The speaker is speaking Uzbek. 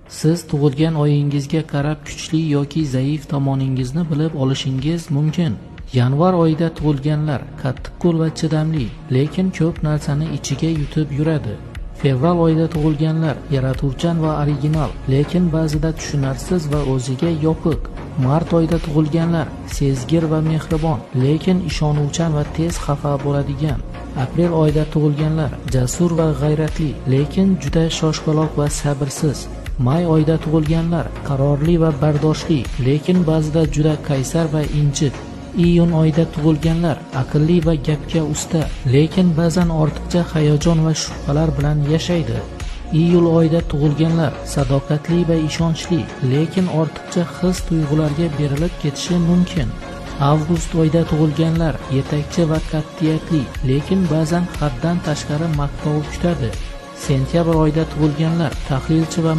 Siz tug'ilgan oyingizga qarab kuchli yoki zaif tomoningizni bilib olishingiz mumkin. Yanvar oyida tug'ilganlar qattiqqo'l va chidamli, lekin ko'p narsani ichiga yutib yuradi. Fevral oyida tug'ilganlar yaratuvchan va original, lekin ba'zida tushunarsiz va o'ziga yopiq. Mart oyida tug'ilganlar sezgir va mehribon, lekin ishonuvchan va tez xafa bo'ladigan. Aprel oyida tug'ilganlar jasur va g'ayratli, lekin juda shoshqaloq va sabrsiz. May oyida tug'ilganlar qarorli va bardoshli, lekin ba'zida juda qaysar va injiq. Iyun oyida tug'ilganlar aqlli va gapga usta, lekin ba'zan ortiqcha hayajon va shubhalar bilan yashaydi. Iyul oyida tug'ilganlar sadoqatli va ishonchli, lekin ortiqcha his-tuyg'ularga berilib ketishi mumkin. Avgust oyida tug'ilganlar yetakchi va qat'iyatli, lekin ba'zan haddan tashqari maqtov kutadi. Sentyabr oyida tug'ilganlar tahlilchi va